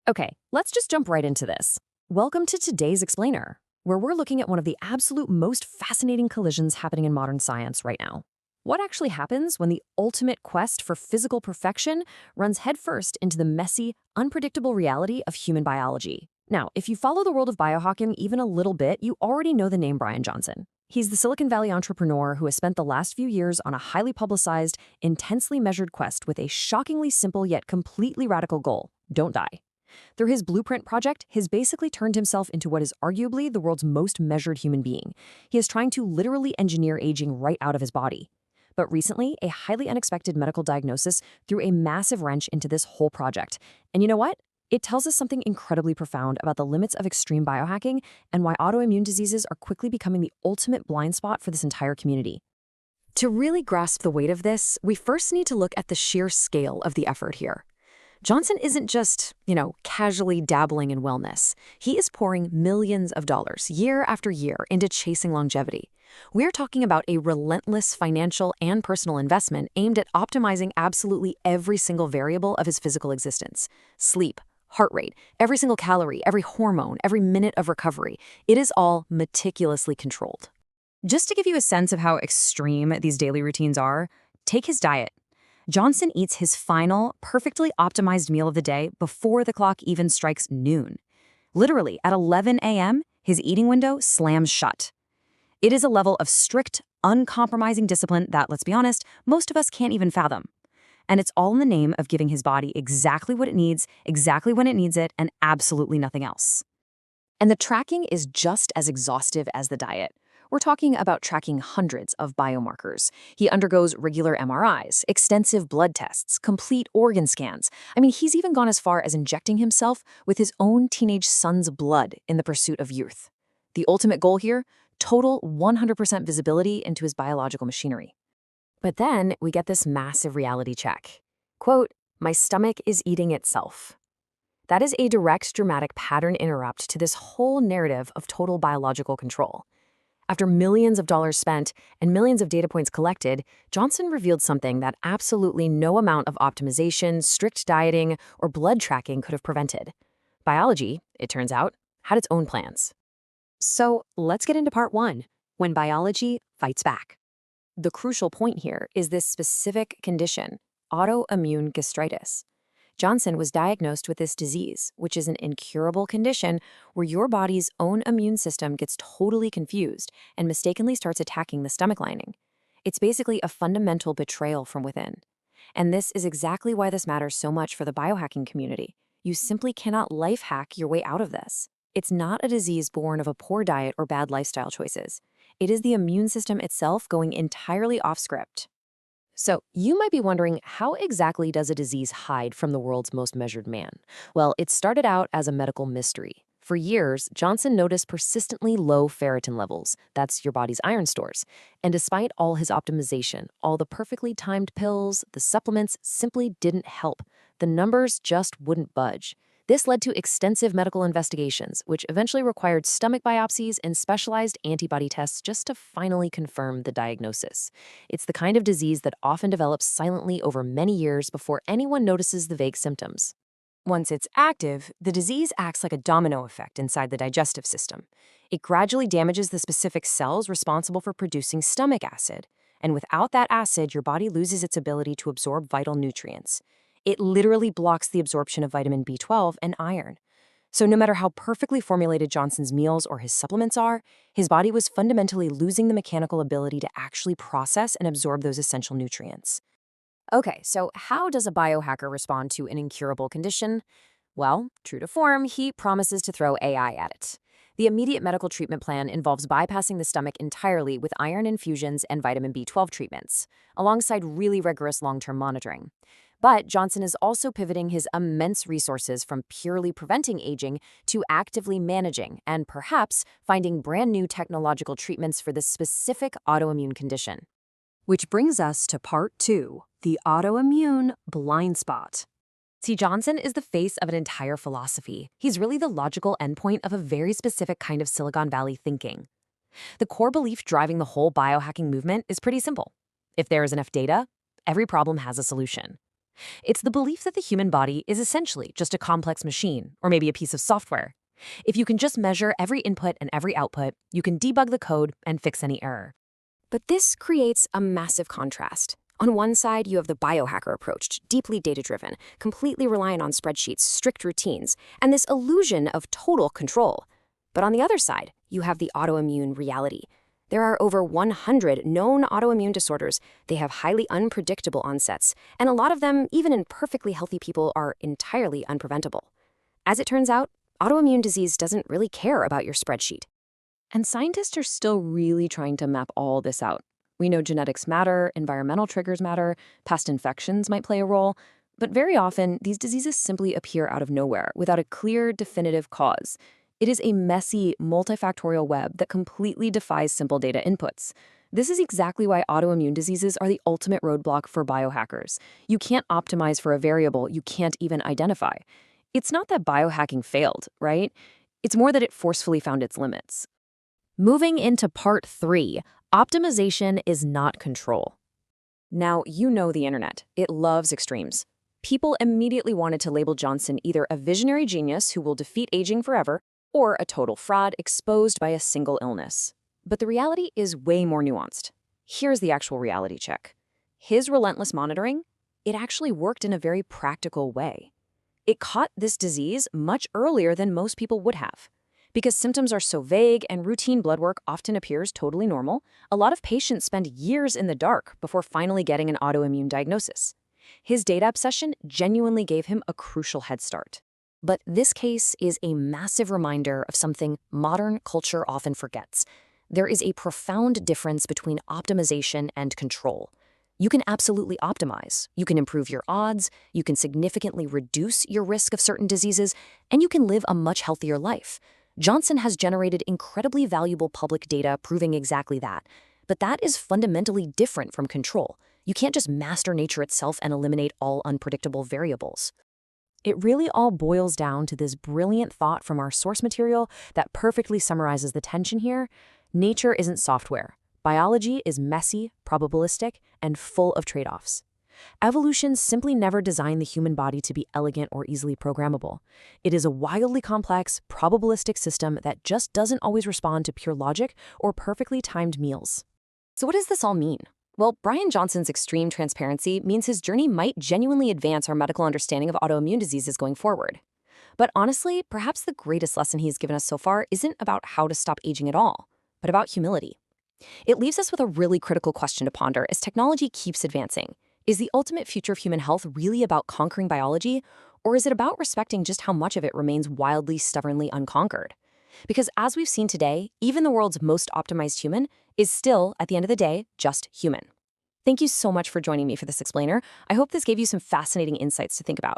Okay, let's just jump right into this. Welcome to today's Explainer, where we're looking at one of the absolute most fascinating collisions happening in modern science right now. What actually happens when the ultimate quest for physical perfection runs headfirst into the messy, unpredictable reality of human biology? Now, if you follow the world of biohacking even a little bit, you already know the name Bryan Johnson. He's the Silicon Valley entrepreneur who has spent the last few years on a highly publicized, intensely measured quest with a shockingly simple yet completely radical goal: don't die. Through his Blueprint project, he's basically turned himself into what is arguably the world's most measured human being. He is trying to literally engineer aging right out of his body. But recently, a highly unexpected medical diagnosis threw a massive wrench into this whole project. And you know what? It tells us something incredibly profound about the limits of extreme biohacking and why autoimmune diseases are quickly becoming the ultimate blind spot for this entire community. To really grasp the weight of this, we first need to look at the sheer scale of the effort here. Johnson isn't just, casually dabbling in wellness. He is pouring millions of dollars year after year into chasing longevity. We're talking about a relentless financial and personal investment aimed at optimizing absolutely every single variable of his physical existence: sleep, heart rate, every single calorie, every hormone, every minute of recovery. It is all meticulously controlled. Just to give you a sense of how extreme these daily routines are, take his diet. Johnson eats his final, perfectly optimized meal of the day before the clock even strikes noon. Literally, at 11 a.m., his eating window slams shut. It is a level of strict, uncompromising discipline that, let's be honest, most of us can't even fathom. And it's all in the name of giving his body exactly what it needs, exactly when it needs it, and absolutely nothing else. And the tracking is just as exhaustive as the diet. We're talking about tracking hundreds of biomarkers. He undergoes regular MRIs, extensive blood tests, complete organ scans. I mean, he's even gone as far as injecting himself with his own teenage son's blood in the pursuit of youth. The ultimate goal here: total 100% visibility into his biological machinery. But then we get this massive reality check. Quote, "My stomach is eating itself." That is a direct, dramatic pattern interrupt to this whole narrative of total biological control. After millions of dollars spent and millions of data points collected, Johnson revealed something that absolutely no amount of optimization, strict dieting, or blood tracking could have prevented. Biology, it turns out, had its own plans. So let's get into part one: when biology fights back. The crucial point here is this specific condition: autoimmune gastritis. Johnson was diagnosed with this disease, which is an incurable condition where your body's own immune system gets totally confused and mistakenly starts attacking the stomach lining. It's basically a fundamental betrayal from within. And this is exactly why this matters so much for the biohacking community. You simply cannot life hack your way out of this. It's not a disease born of a poor diet or bad lifestyle choices. It is the immune system itself going entirely off script. So, you might be wondering, how exactly does a disease hide from the world's most measured man? Well, it started out as a medical mystery. For years, Johnson noticed persistently low ferritin levels. That's your body's iron stores. And despite all his optimization, all the perfectly timed pills, the supplements simply didn't help. The numbers just wouldn't budge. This led to extensive medical investigations, which eventually required stomach biopsies and specialized antibody tests just to finally confirm the diagnosis. It's the kind of disease that often develops silently over many years before anyone notices the vague symptoms. Once it's active, the disease acts like a domino effect inside the digestive system. It gradually damages the specific cells responsible for producing stomach acid. And without that acid, your body loses its ability to absorb vital nutrients. It literally blocks the absorption of vitamin B12 and iron. So no matter how perfectly formulated Johnson's meals or his supplements are, his body was fundamentally losing the mechanical ability to actually process and absorb those essential nutrients. Okay, so how does a biohacker respond to an incurable condition? Well, true to form, he promises to throw AI at it. The immediate medical treatment plan involves bypassing the stomach entirely with iron infusions and vitamin B12 treatments, alongside really rigorous long-term monitoring. But Johnson is also pivoting his immense resources from purely preventing aging to actively managing and perhaps finding brand new technological treatments for this specific autoimmune condition. Which brings us to part two: the autoimmune blind spot. See, Johnson is the face of an entire philosophy. He's really the logical endpoint of a very specific kind of Silicon Valley thinking. The core belief driving the whole biohacking movement is pretty simple: if there is enough data, every problem has a solution. It's the belief that the human body is essentially just a complex machine, or maybe a piece of software. If you can just measure every input and every output, you can debug the code and fix any error. But this creates a massive contrast. On one side, you have the biohacker approach, deeply data-driven, completely reliant on spreadsheets, strict routines, and this illusion of total control. But on the other side, you have the autoimmune reality. There are over 100 known autoimmune disorders. They have highly unpredictable onsets, and a lot of them, even in perfectly healthy people, are entirely unpreventable. As it turns out, autoimmune disease doesn't really care about your spreadsheet. And scientists are still really trying to map all this out. We know genetics matter, environmental triggers matter, past infections might play a role, but very often these diseases simply appear out of nowhere without a clear, definitive cause. It is a messy, multifactorial web that completely defies simple data inputs. This is exactly why autoimmune diseases are the ultimate roadblock for biohackers. You can't optimize for a variable you can't even identify. It's not that biohacking failed, right? It's more that it forcefully found its limits. Moving into part 3, optimization is not control. Now, you know the internet. It loves extremes. People immediately wanted to label Johnson either a visionary genius who will defeat aging forever or a total fraud exposed by a single illness. But the reality is way more nuanced. Here's the actual reality check. His relentless monitoring, it actually worked in a very practical way. It caught this disease much earlier than most people would have. Because symptoms are so vague and routine blood work often appears totally normal, a lot of patients spend years in the dark before finally getting an autoimmune diagnosis. His data obsession genuinely gave him a crucial head start. But this case is a massive reminder of something modern culture often forgets. There is a profound difference between optimization and control. You can absolutely optimize. You can improve your odds, you can significantly reduce your risk of certain diseases, and you can live a much healthier life. Johnson has generated incredibly valuable public data proving exactly that. But that is fundamentally different from control. You can't just master nature itself and eliminate all unpredictable variables. It really all boils down to this brilliant thought from our source material that perfectly summarizes the tension here. Nature isn't software. Biology is messy, probabilistic, and full of trade-offs. Evolution simply never designed the human body to be elegant or easily programmable. It is a wildly complex, probabilistic system that just doesn't always respond to pure logic or perfectly timed meals. So what does this all mean? Well, Bryan Johnson's extreme transparency means his journey might genuinely advance our medical understanding of autoimmune diseases going forward. But honestly, perhaps the greatest lesson he's given us so far isn't about how to stop aging at all, but about humility. It leaves us with a really critical question to ponder as technology keeps advancing. Is the ultimate future of human health really about conquering biology, or is it about respecting just how much of it remains wildly, stubbornly unconquered? Because as we've seen today, even the world's most optimized human is still, at the end of the day, just human. Thank you so much for joining me for this explainer. I hope this gave you some fascinating insights to think about.